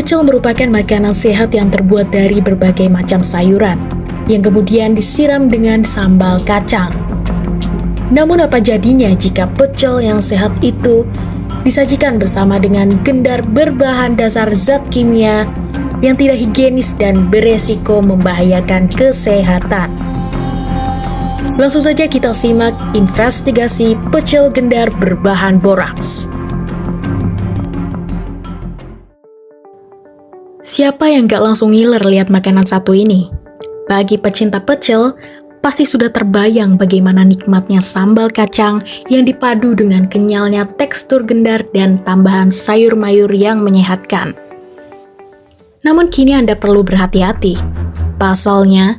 Pecel merupakan makanan sehat yang terbuat dari berbagai macam sayuran, yang kemudian disiram dengan sambal kacang. Namun apa jadinya jika pecel yang sehat itu disajikan bersama dengan gendar berbahan dasar zat kimia yang tidak higienis dan beresiko membahayakan kesehatan? Langsung saja kita simak investigasi pecel gendar berbahan boraks. Siapa yang gak langsung ngiler lihat makanan satu ini? Bagi pecinta pecel, pasti sudah terbayang bagaimana nikmatnya sambal kacang yang dipadu dengan kenyalnya tekstur gendar dan tambahan sayur mayur yang menyehatkan. Namun kini Anda perlu berhati-hati. Pasalnya,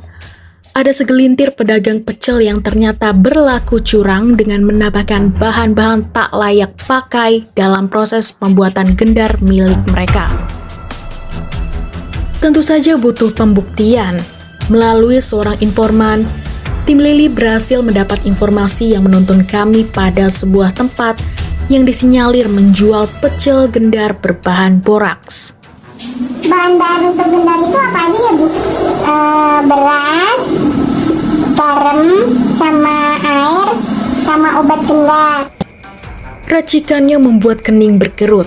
ada segelintir pedagang pecel yang ternyata berlaku curang dengan menambahkan bahan-bahan tak layak pakai dalam proses pembuatan gendar milik mereka. Tentu saja butuh pembuktian. Melalui seorang informan, tim Lili berhasil mendapat informasi yang menuntun kami pada sebuah tempat yang disinyalir menjual pecel gendar berbahan boraks. Bahan-bahan untuk gendar itu apa aja ya, Bu? Beras, garam, sama air, sama obat gendar. Racikannya membuat kening berkerut.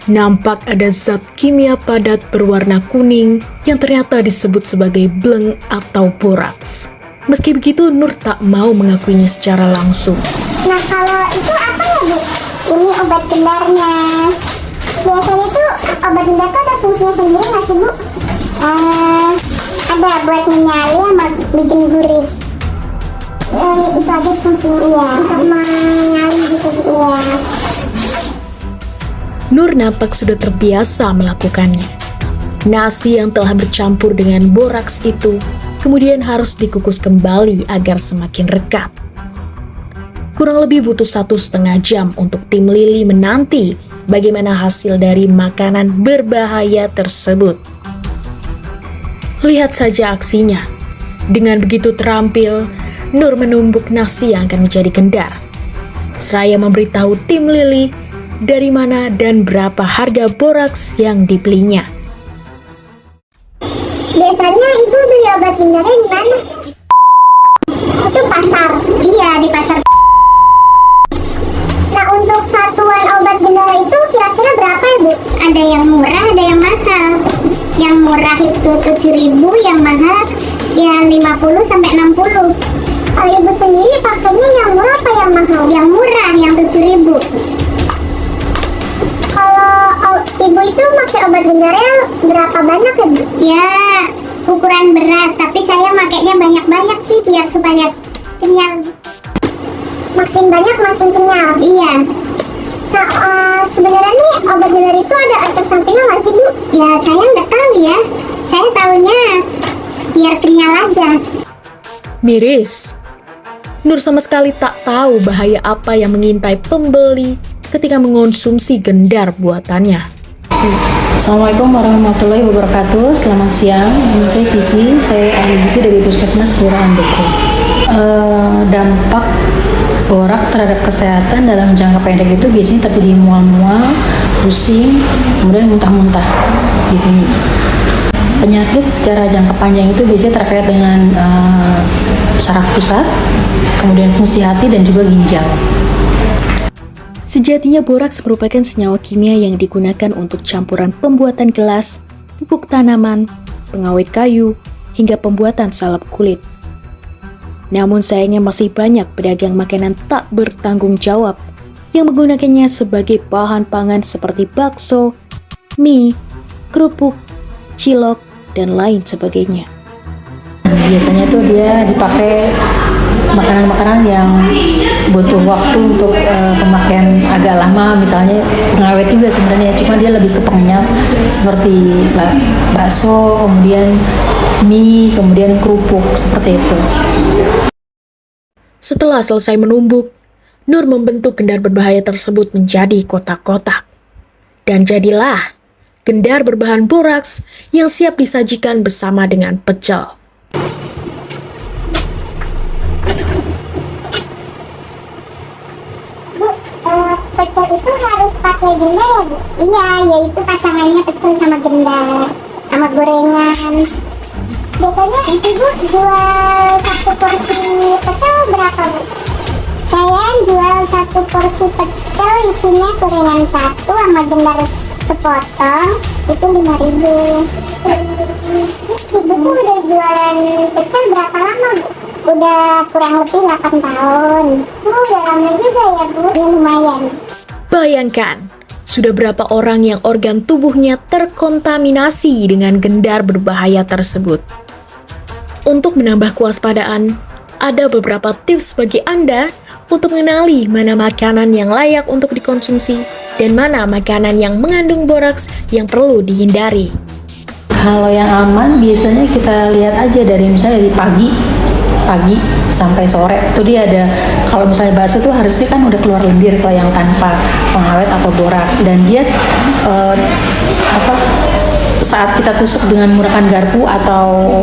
Nampak ada zat kimia padat berwarna kuning yang ternyata disebut sebagai bleng atau boraks. Meski begitu, Nur tak mau mengakuinya secara langsung. Nah, kalau itu apa ya, Bu? Ini obat gendarnya. Biasanya tuh obat gendar tuh ada fungsinya sendiri nggak sih, Bu? Ada buat menyali sama bikin gurih. Itu aja fungsinya, ya. Untuk menyali gitu, ya. Nur nampak sudah terbiasa melakukannya. Nasi yang telah bercampur dengan boraks itu kemudian harus dikukus kembali agar semakin rekat. Kurang lebih butuh 1,5 jam untuk tim Lili menanti bagaimana hasil dari makanan berbahaya tersebut. Lihat saja aksinya. Dengan begitu terampil, Nur menumbuk nasi yang akan menjadi gendar. Seraya memberitahu tim Lili dari mana dan berapa harga boraks yang dibelinya. Biasanya Ibu beli obat gendarnya di mana? Itu pasar. Iya, di pasar. Nah, untuk satuan obat gendar itu kira-kira berapa ya, Bu? Ada yang murah, ada yang mahal. Yang murah itu 7.000, yang mahal ya 50 sampai 60. Kalau Ibu sendiri pakainya yang murah apa yang mahal? Yang murah, yang 7.000. Kalau Ibu itu pakai obat gendarnya berapa banyak ya, Bu? Ya, ukuran beras, tapi saya makainya banyak-banyak sih biar supaya kenyal. Makin banyak makin kenyal. Iya. Nah, sebenarnya nih obat gendar itu ada efek sampingnya nggak sih, Bu? Ya, saya nggak tahu ya. Saya tahunya biar kenyal aja. Miris. Nur sama sekali tak tahu bahaya apa yang mengintai pembeli ketika mengonsumsi gendar buatannya. Assalamualaikum warahmatullahi wabarakatuh. Selamat siang, nama saya Sisi, saya ahli gizi dari Puskesmas Kelurahan Duku. Dampak borak terhadap kesehatan dalam jangka pendek itu biasanya terjadi mual-mual, pusing, kemudian muntah-muntah di sini. Penyakit secara jangka panjang itu biasanya terkait dengan saraf pusat, kemudian fungsi hati dan juga ginjal. Sejatinya boraks merupakan senyawa kimia yang digunakan untuk campuran pembuatan gelas, pupuk tanaman, pengawet kayu, hingga pembuatan salep kulit. Namun sayangnya masih banyak pedagang makanan tak bertanggung jawab yang menggunakannya sebagai bahan pangan seperti bakso, mie, kerupuk, cilok, dan lain sebagainya. Biasanya tuh dia dipakai makanan-makanan yang butuh waktu untuk pemakaian agak lama, misalnya pengawet juga sebenarnya, cuma dia lebih ke pengenyal seperti bakso, kemudian mie, kemudian kerupuk, seperti itu. Setelah selesai menumbuk, Nur membentuk gendar berbahaya tersebut menjadi kotak-kotak. Dan jadilah gendar berbahan boraks yang siap disajikan bersama dengan pecel. Bu, pecel gendar itu harus pakai gendar ya Bu? Iya, yaitu pasangannya pecel sama gendar sama gorengan. Biasanya Ibu jual satu porsi pecel berapa Bu? Saya jual satu porsi pecel isinya gorengan satu sama gendar sepotong itu 5.000. Ibu tuh udah jualan pecel berapa lama Bu? Udah kurang lebih 8 tahun. Udah lama juga ya Bu? Ya lumayan. Bayangkan, sudah berapa orang yang organ tubuhnya terkontaminasi dengan gendar berbahaya tersebut. Untuk menambah kewaspadaan, ada beberapa tips bagi Anda untuk mengenali mana makanan yang layak untuk dikonsumsi dan mana makanan yang mengandung boraks yang perlu dihindari. Kalau yang aman biasanya kita lihat aja dari misalnya dari pagi sampai sore itu dia ada, kalau misalnya bakso tuh harusnya kan udah keluar lendir kalau yang tanpa pengawet atau borak, dan dia saat kita tusuk dengan menggunakan garpu atau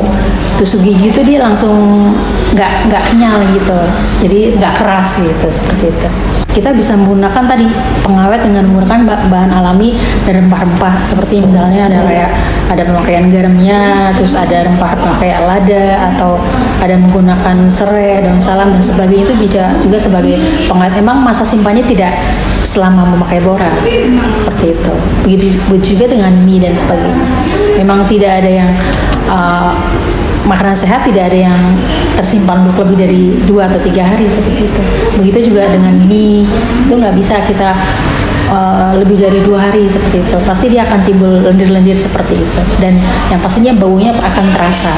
tusuk gigi itu dia langsung nggak kenyal gitu, jadi nggak keras gitu, seperti itu. Kita bisa menggunakan tadi pengawet dengan menggunakan bahan alami dan rempah-rempah, seperti misalnya ada pemakaian garamnya, terus ada rempah-rempah kayak lada, atau ada menggunakan serai, daun salam dan sebagainya, itu bisa juga sebagai pengawet. Memang masa simpannya tidak selama memakai borak, seperti itu. Begitu juga dengan mie dan sebagainya. Memang tidak ada yang makanan sehat tidak ada yang tersimpan untuk lebih dari 2 atau 3 hari seperti itu. Begitu juga dengan mie, itu nggak bisa kita lebih dari 2 hari seperti itu. Pasti dia akan timbul lendir-lendir seperti itu, dan yang pastinya baunya akan terasa.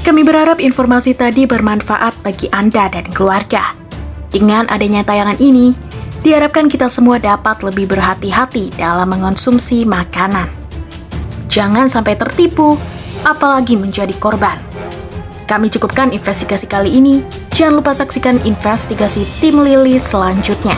Kami berharap informasi tadi bermanfaat bagi Anda dan keluarga. Dengan adanya tayangan ini, diharapkan kita semua dapat lebih berhati-hati dalam mengonsumsi makanan. Jangan sampai tertipu, apalagi menjadi korban. Kami cukupkan investigasi kali ini. Jangan lupa saksikan investigasi tim Lili selanjutnya.